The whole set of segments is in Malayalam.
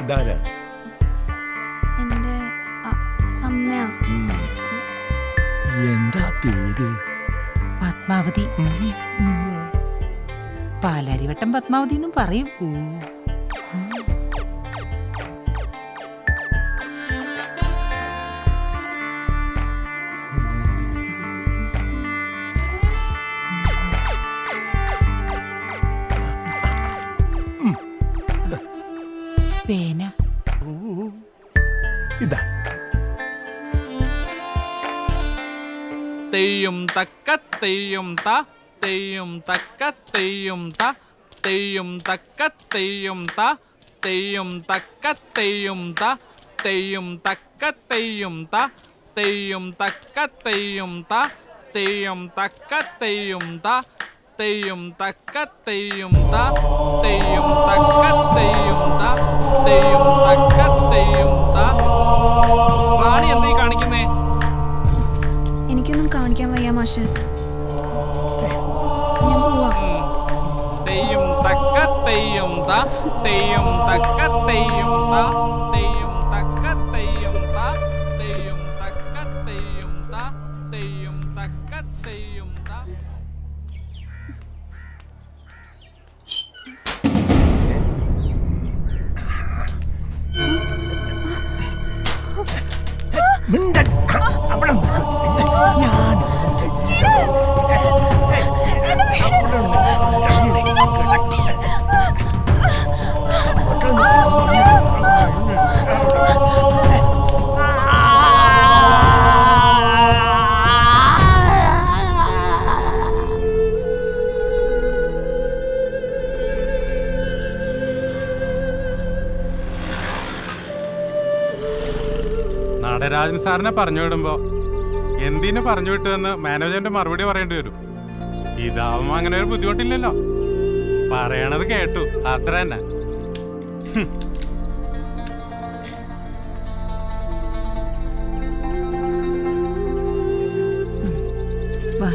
ഇതാരാ? എന്റെ അമ്മയാ. എന്താ പേര്? പത്മാവതി. പാലാരിവട്ടം പത്മാവതി എന്നും പറയും. പേന ഇതാ. തെയ്യും തക്ക തെയ്യും ത തെയ്യും തക്ക തെയ്യും ത തെയ്യും തക്ക തെയ്യും ത തെയ്യും തക്ക തെയ്യും ത തെയ്യും തക്ക തെയ്യും ത തെയ്യും തക്ക തെയ്യും ത തെയ്യും തക്ക തെയ്യും ത തെയ്യും തക്ക തെയ്യും ത തെയ്യും തക്ക തെയ്യും ത തെയ്യും തക്ക തെയ്യും ത. റാണി എന്താ കാണിക്കുന്നേ? എനിക്കൊന്നും കാണിക്കാൻ വയ്യ മാഷ്. ഞാൻ പോവാ. തെയ്യും തക്ക തെയ്യും ത തെയ്യും തക്ക തെയ്യും ത തെയ്യും തക്ക തെയ്യും ത തെയ്യും തക്ക തെയ്യും ത തെയ്യും തക്ക തെയ്യും ത. നടരാജൻ സാറിനെ പറഞ്ഞു വിടുമ്പോ എന്തിനു പറഞ്ഞു വിട്ടുവെന്ന് മാനേജറിന്റെ മറുപടി പറയേണ്ടി വരും. ഇതാവുമ്പോ അങ്ങനെ ഒരു ബുദ്ധിമുട്ടില്ലല്ലോ. പറയണത് കേട്ടു, അത്ര തന്നെ. വാ.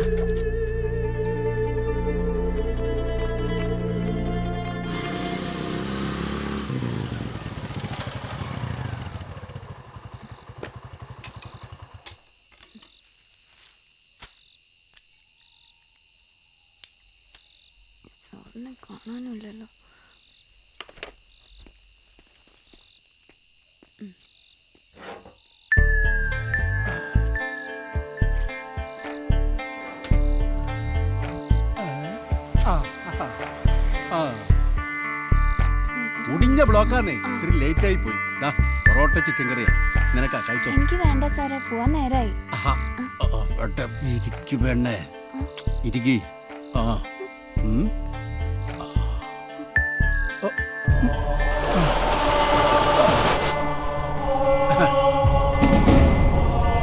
സാറിനെ കാണാനുമില്ലല്ലോ. മുടിഞ്ഞ ബ്ലോക്കാന്നേ, ഇത്തിരി ലേറ്റ് ആയി പോയി. പൊറോട്ട ചിക്കൻ കറിയാ, നിനക്കാ കഴിച്ചോ? എനിക്ക് വേണ്ട സാറേ, പോവാൻ നേരായി. ഇരിക്കു വേണേ, ഇരിക്കി.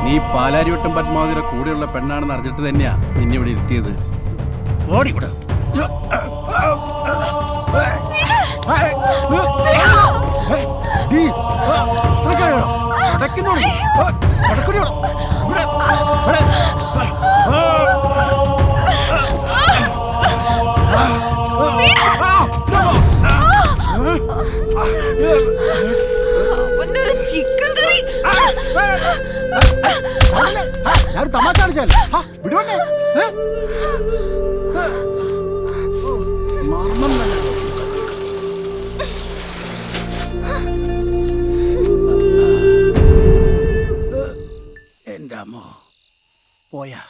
നീ പാലാരിവട്ടം പത്മാവതിയുടെ കൂടെയുള്ള പെണ്ണാണെന്ന് അറിഞ്ഞിട്ട് തന്നെയാ നിന്നെ ഇവിടെ ഇരുത്തിയത്. ഓടിക്കൂടെ ചിക്കൻ കറി ഞാൻ തമാശ കാണിച്ചാൽ വിടുവണ്ടേ? മർമ്മം തന്നെ. എന്റെ അമ്മ പോയാ.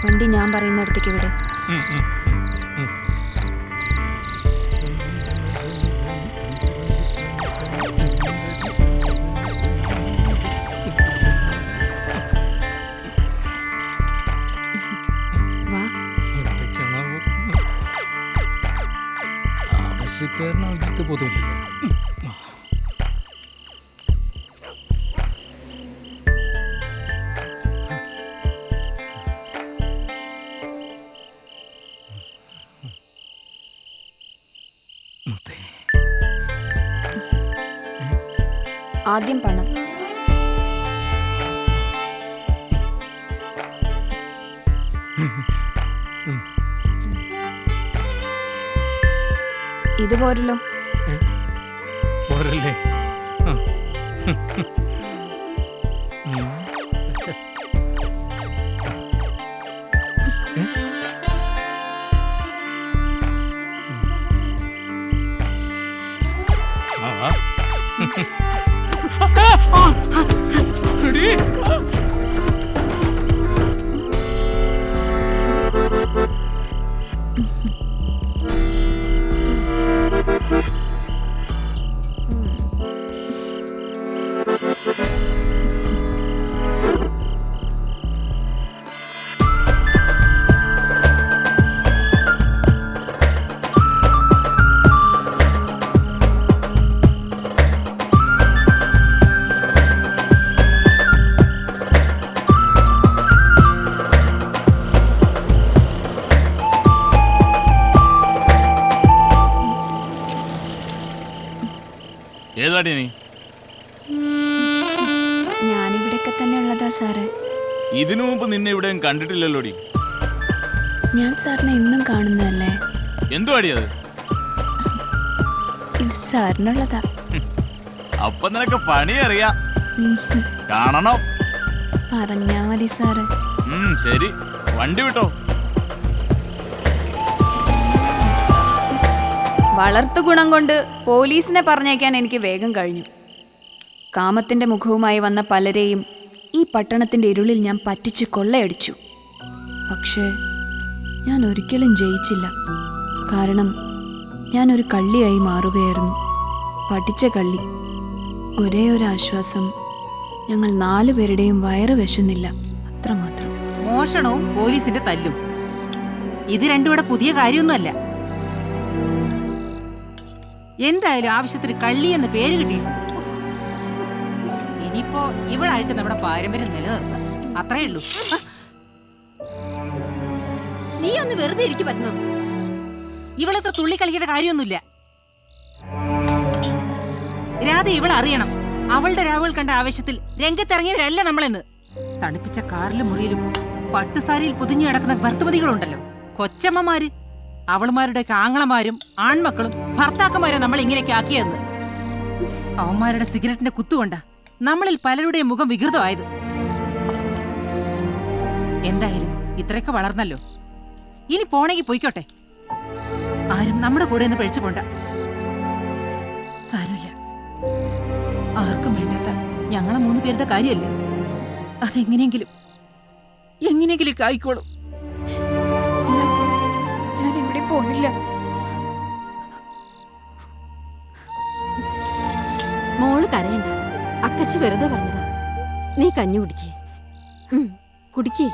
വണ്ടി ഞാൻ പറയുന്നിടത്തേക്ക് വിട്. പുള്ളിക്കാരൻ അർജിത്ത് ബോധമില്ലല്ലോ. ആദ്യം പണം. ഇത് പോരല്ലോ. പോരല്ലേ? ഏതാടി നീ? ഞാനിവിടെയൊക്കെ തന്നെ ഉള്ളതാ സാറേ. ഇതിനു മുമ്പ് നിന്നെ ഇവിടെയും കണ്ടിട്ടില്ലല്ലോടി. ഞാൻ സാറിനെ എന്നും കാണുന്നതല്ലേ. എന്തുവാടി അത്? ഇത് സാറിനുള്ളതാ. അപ്പൊ നിനക്ക് പണി അറിയാം. കാണണം. പറഞ്ഞാ മതി സാറ്. ശരി, വണ്ടി വിട്ടോ. വളർത്തു ഗുണം കൊണ്ട് പോലീസിനെ പറഞ്ഞേക്കാൻ എനിക്ക് വേഗം കഴിഞ്ഞു. കാമത്തിന്റെ മുഖവുമായി വന്ന പലരെയും ഈ പട്ടണത്തിന്റെ ഇരുളിൽ ഞാൻ പറ്റിച്ച് കൊള്ളയടിച്ചു. പക്ഷേ ഞാൻ ഒരിക്കലും ജയിച്ചില്ല. കാരണം ഞാനൊരു കള്ളിയായി മാറുകയായിരുന്നു. പഠിച്ച കള്ളി. ഒരേ ഒരു ആശ്വാസം, ഞങ്ങൾ 4 പേരുടെയും വയറ് വിശന്നില്ല, അത്രമാത്രം. മോഷണവും പോലീസിന്റെ തല്ലും ഇത് രണ്ടും ഇവിടെ പുതിയ കാര്യമൊന്നുമല്ല. എന്തായാലും ആവശ്യത്തിന് കള്ളി എന്ന പേര് കിട്ടിയിട്ടുണ്ട്. ഇനിയിപ്പോ ഇവളായിട്ട് നമ്മുടെ പാരമ്പര്യം നിലനിർത്താം, അത്രേ ഉള്ളൂ. നീ ഒന്ന് വെറുതെ ഇരിക്കു പറ്റണം. ഇവളത്ര തുള്ളി കളിക്കേണ്ട കാര്യമൊന്നുമില്ല. രാധ ഇവളറിയണം, അവളുടെ രാവുകൾ കണ്ട ആവേശത്തിൽ രംഗത്തിറങ്ങിയവരല്ല നമ്മളെന്ന്. തണുപ്പിച്ച കാറിലും മുറിയിലും പട്ടുസാരിയിൽ പൊതിഞ്ഞു കിടക്കുന്ന ഭർത്തമതികളുണ്ടല്ലോ, കൊച്ചമ്മമാര്. അവളുമാരുടെ ആങ്ങളമാരും ആൺമക്കളും ഭർത്താക്കന്മാരും നമ്മൾ ഇങ്ങനെയൊക്കെ ആക്കിയെന്ന്. അവന്മാരുടെ സിഗരറ്റിന്റെ കുത്തുകൊണ്ട നമ്മളിൽ പലരുടെയും മുഖം വികൃതമായത്. എന്തായാലും ഇത്രയൊക്കെ വളർന്നല്ലോ, ഇനി പോണെങ്കി പോയിക്കോട്ടെ. ആരും നമ്മുടെ കൂടെ ഒന്ന് പഴിച്ചു പോണ്ട. സാരമില്ല, ആർക്കും വേണ്ടാത്ത ഞങ്ങളെ 3 പേരുടെ കാര്യമല്ലേ, അതെങ്ങനെയെങ്കിലും ആയിക്കോളും. ഞാൻ ഇവിടെ പോണില്ല. മോള് കരയണ്ട, അക്കച്ചി വെറുതെ പറഞ്ഞതാ. നീ കഞ്ഞി കുടിക്കേ.